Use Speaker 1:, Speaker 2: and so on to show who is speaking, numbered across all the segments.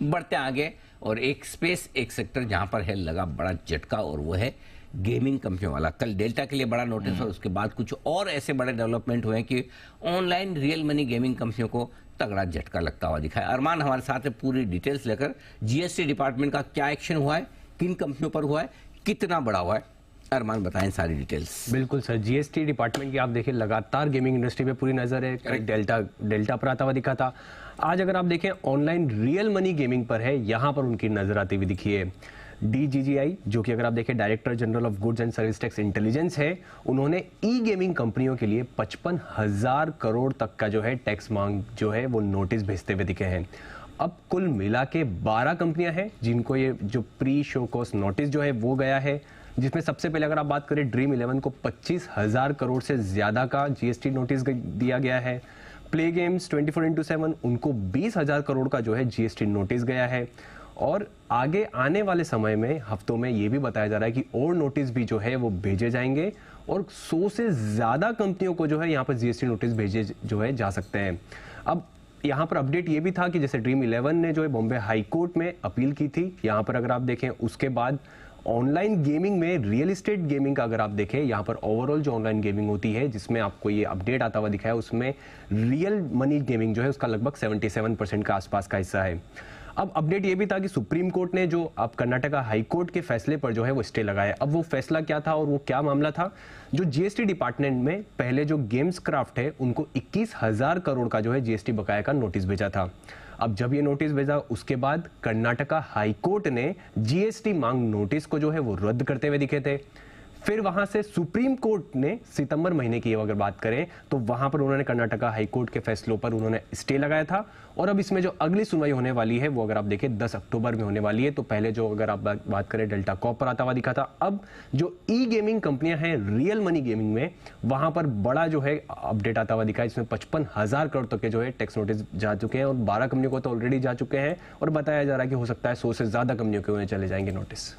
Speaker 1: बढ़ते आगे। और एक स्पेस, एक सेक्टर जहां पर है लगा बड़ा झटका, और वो है गेमिंग कंपनियों वाला। कल डेल्टा के लिए बड़ा नोटिस, और उसके बाद कुछ और ऐसे बड़े डेवलपमेंट हुए हैं कि ऑनलाइन रियल मनी गेमिंग कंपनियों को तगड़ा झटका लगता हुआ दिखा है। अरमान हमारे साथ है पूरी डिटेल्स लेकर। जीएसटी डिपार्टमेंट का क्या एक्शन हुआ है, किन कंपनियों पर हुआ है, कितना बड़ा हुआ है, अरमान बताएं सारी डिटेल्स।
Speaker 2: बिल्कुल सर, जीएसटी डिपार्टमेंट की आप देखिए लगातार गेमिंग इंडस्ट्री पे पूरी नजर है। डेल्टा पर आता हुआ दिखा था। आज अगर आप देखें ऑनलाइन रियल मनी गेमिंग पर है, यहाँ पर उनकी नजर आती हुई दिखी है। डीजीजीआई जो कि अगर आप देखें director general of goods and service tax intelligence है, उन्होंने ई गेमिंग कंपनियों के लिए 55,000 करोड़ तक का जो है टैक्स मांग जो है वो नोटिस भेजते हुए दिखे हैं। अब कुल मिला के 12 कंपनियां हैं जिनको ये जो प्री शो कॉस्ट नोटिस जो है वो गया है, जिसमें सबसे पहले अगर आप बात करें ड्रीम 11 को 25,000 करोड़ से ज्यादा का जीएसटी नोटिस दिया गया है। प्ले गेम्स 24/7 उनको 20,000 करोड़ का जो है जीएसटी नोटिस गया है। और आगे आने वाले समय में हफ्तों में ये भी बताया जा रहा है कि और नोटिस भी जो है वो भेजे जाएंगे, और 100 से ज्यादा कंपनियों को जो है यहाँ पर जीएसटी नोटिस भेजे जो है जा सकते हैं। अब यहाँ पर अपडेट ये भी था कि जैसे ड्रीम 11 ने जो है बॉम्बे हाई कोर्ट में अपील की थी, यहाँ पर अगर आप देखें उसके बाद ऑनलाइन गेमिंग में रियल एस्टेट गेमिंग का अगर आप देखें, यहाँ पर ओवरऑल जो ऑनलाइन गेमिंग होती है जिसमें आपको ये अपडेट आता हुआ दिखा है, उसमें रियल मनी गेमिंग जो है उसका लगभग 77% का आसपास का हिस्सा है। अब अपडेट ये भी था कि सुप्रीम कोर्ट ने जो अब कर्नाटका हाई कोर्ट के फैसले पर जो है वो स्टे लगाया। अब वो फैसला क्या था और वो क्या मामला था, जो जीएसटी डिपार्टमेंट में पहले जो गेम्स क्राफ्ट है उनको 21,000 करोड़ का जो है जीएसटी बकाया का नोटिस भेजा था। अब जब ये नोटिस भेजा उसके बाद कर्नाटका हाई कोर्ट ने जीएसटी मांग नोटिस को जो है वो रद्द करते हुए दिखे थे। फिर वहां से सुप्रीम कोर्ट ने सितंबर महीने की अगर बात करें तो वहां पर उन्होंने कर्नाटका हाई कोर्ट के फैसलों पर उन्होंने स्टे लगाया था। और अब इसमें जो अगली सुनवाई होने वाली है वो अगर आप देखें 10 अक्टूबर में होने वाली है। तो पहले जो अगर आप बात करें डेल्टा कॉप पर आता हुआ दिखा था, अब जो ई गेमिंग कंपनियां हैं रियल मनी गेमिंग में, वहां पर बड़ा जो है अपडेट आता हुआ दिखा है, इसमें 55,000 करोड़ तक के जो है टैक्स नोटिस जा चुके हैं, और 12 कंपनियों को तो ऑलरेडी जा चुके हैं, और बताया जा रहा है कि हो सकता है 100 से ज्यादा कंपनियों के उन्हें चले जाएंगे नोटिस,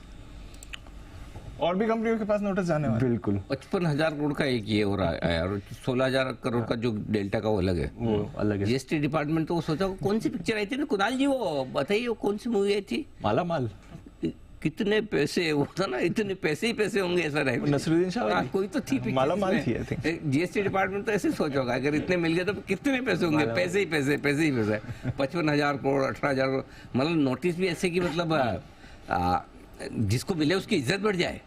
Speaker 3: और भी कंपनियों के पास नोटिस जाने वाले।
Speaker 2: बिल्कुल
Speaker 1: 55,000 करोड़ का एक ये हो रहा है, और 16,000 करोड़ का जो डेल्टा का वो अलग है,
Speaker 2: वो अलग है।
Speaker 1: जीएसटी डिपार्टमेंट तो वो सोचा कौन सी पिक्चर आई थी ना कुणाल जी, वो बताइए वो कौन सी मूवी आई थी,
Speaker 3: माला माल,
Speaker 1: कितने पैसे, वो था ना इतने पैसे ही पैसे होंगे ऐसा रहे,
Speaker 3: नसरुद्दीन शाह
Speaker 1: कोई तो थी
Speaker 3: माला माल थी।
Speaker 1: जीएसटी डिपार्टमेंट तो ऐसे सोचा होगा अगर इतने मिल गए तो कितने पैसे होंगे, पैसे ही पैसे, पैसे ही पैसे। 55,000 करोड़ 18,000 करोड़, मतलब नोटिस भी ऐसे कि मतलब जिसको मिले उसकी इज्जत बढ़ जाए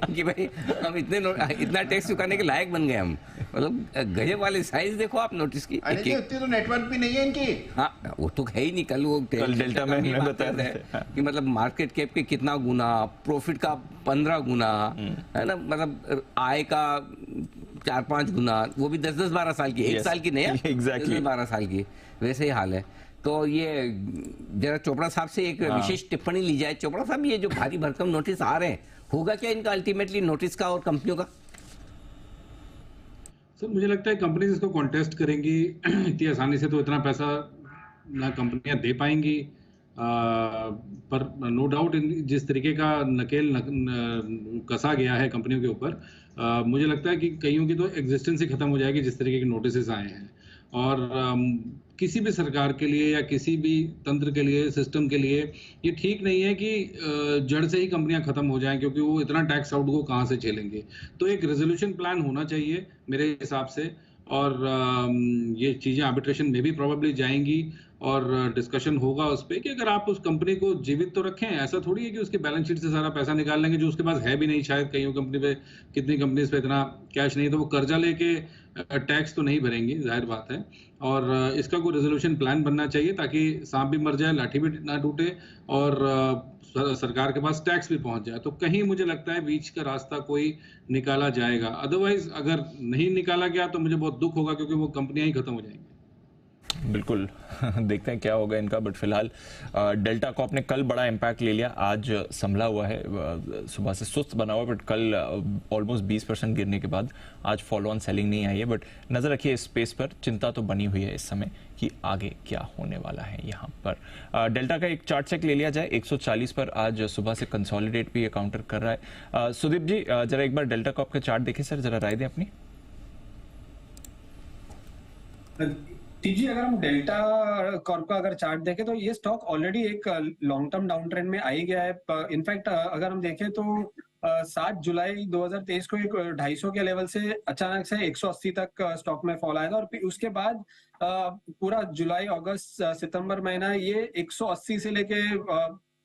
Speaker 1: कि भाई हम इतना टैक्स चुकाने के लायक बन गए हम, मतलब गजब वाली साइज देखो आप नोटिस की।
Speaker 4: इतनी तो नेटवर्क भी नहीं है इनकी।
Speaker 1: हाँ वो तो है ही नहीं, कल वो
Speaker 3: डेल्टा में बता रहे थे
Speaker 1: कि मतलब मार्केट कैप के कितना गुना, प्रॉफिट का 15 गुना, है ना, मतलब आय का 4-5 गुना, वो भी 10-12 साल की, एक साल की नहीं है, 10-12 साल की, वैसे ही हाल है। तो ये जरा चोपड़ा साहब से एक विशेष टिप्पणी ली जाए। चोपड़ा साहब ये जो भारी भरकम नोटिस आ रहे हैं, होगा क्या इनका अल्टीमेटली नोटिस का और कंपनियों का?
Speaker 5: सर मुझे लगता है कंपनीज इसको कॉन्टेस्ट करेंगी इतनी आसानी से तो इतना पैसा ना कंपनियां दे पाएंगी, पर नो डाउट जिस तरीके का नकेल कसा गया है कंपनियों के ऊपर, मुझे लगता है कि कईयों की तो एग्जिस्टेंस ही खत्म हो जाएगी जिस तरीके के नोटिस आए हैं। और किसी भी सरकार के लिए या किसी भी तंत्र के लिए, सिस्टम के लिए ये ठीक नहीं है कि जड़ से ही कंपनियां खत्म हो जाएं, क्योंकि वो इतना टैक्स आउट को कहां से झेलेंगे। तो एक रेजोल्यूशन प्लान होना चाहिए मेरे हिसाब से, और ये चीजें आर्बिट्रेशन में भी प्रोबेबली जाएंगी, और डिस्कशन होगा उस पर कि अगर आप उस कंपनी को जीवित तो रखें, ऐसा थोड़ी है कि उसके बैलेंस शीट से सारा पैसा निकाल लेंगे जो उसके पास है भी नहीं। शायद कईयों कंपनी पे, कितनी कंपनीज पे इतना कैश नहीं, तो वो कर्जा लेके टैक्स तो नहीं भरेंगी, जाहिर बात है। और इसका कोई रेजोल्यूशन प्लान बनना चाहिए ताकि सांप भी मर जाए, लाठी भी ना टूटे, और सरकार के पास टैक्स भी पहुंच जाए। तो कहीं मुझे लगता है बीच का रास्ता कोई निकाला जाएगा, अदरवाइज अगर नहीं निकाला गया तो मुझे बहुत दुख होगा, क्योंकि वो कंपनियां ही खत्म हो जाएंगी।
Speaker 3: बिल्कुल देखते हैं क्या होगा इनका, बट फिलहाल डेल्टा कॉप ने कल बड़ा इम्पैक्ट ले लिया, आज संभला हुआ है, सुबह से सुस्त बना हुआ है, बट कल ऑलमोस्ट 20% गिरने के बाद आज फॉलो ऑन सेलिंग नहीं आई है। बट नजर रखिए इस स्पेस पर, चिंता तो बनी हुई है इस समय कि आगे क्या होने वाला है यहाँ पर। डेल्टा का एक चार्ट चेक ले लिया जाए, 140 पर आज सुबह से कंसोलिडेट भी काउंटर कर रहा है। सुदीप जी जरा एक बार डेल्टा कॉप का चार्ट देखें सर, जरा राय दें अपनी।
Speaker 6: जी, अगर हम डेल्टा कॉर्प का अगर चार्ट देखें तो ये स्टॉक ऑलरेडी एक लॉन्ग टर्म डाउन ट्रेंड में आ ही गया है। इनफैक्ट अगर हम देखें तो 7 जुलाई 2023 को एक 250 के लेवल से अचानक से 180 तक स्टॉक में फॉल आया था और फिर उसके बाद पूरा जुलाई, अगस्त, सितंबर महीना ये 180 से लेके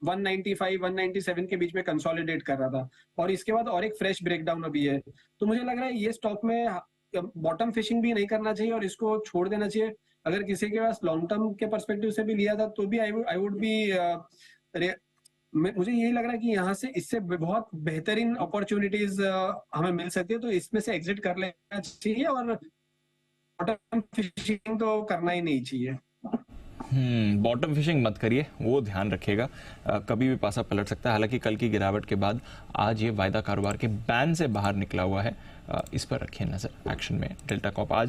Speaker 6: 195, 197 के बीच में कंसोलिडेट कर रहा था और इसके बाद और एक फ्रेश ब्रेकडाउन अभी है। तो मुझे लग रहा है ये स्टॉक में बॉटम फिशिंग भी नहीं करना चाहिए और इसको छोड़ देना चाहिए। अगर किसी के पास लॉन्ग टर्म के पर्सपेक्टिव से भी लिया था तो भी आई वुड बी मुझे यही लग रहा है कि यहाँ से इससे बहुत बेहतरीन अपॉर्चुनिटीज हमें मिल सकती है, तो इसमें से एग्जिट कर लेना चाहिए और बॉटम फिशिंग तो करना ही नहीं चाहिए।
Speaker 3: बॉटम फिशिंग मत करिए, वो ध्यान रखिएगा, कभी भी पासा पलट सकता है। हालांकि कल की गिरावट के बाद आज ये वायदा कारोबार के बैन से बाहर निकला हुआ है, इस पर रखिए नजर। एक्शन में डेल्टा कॉर्प आज भी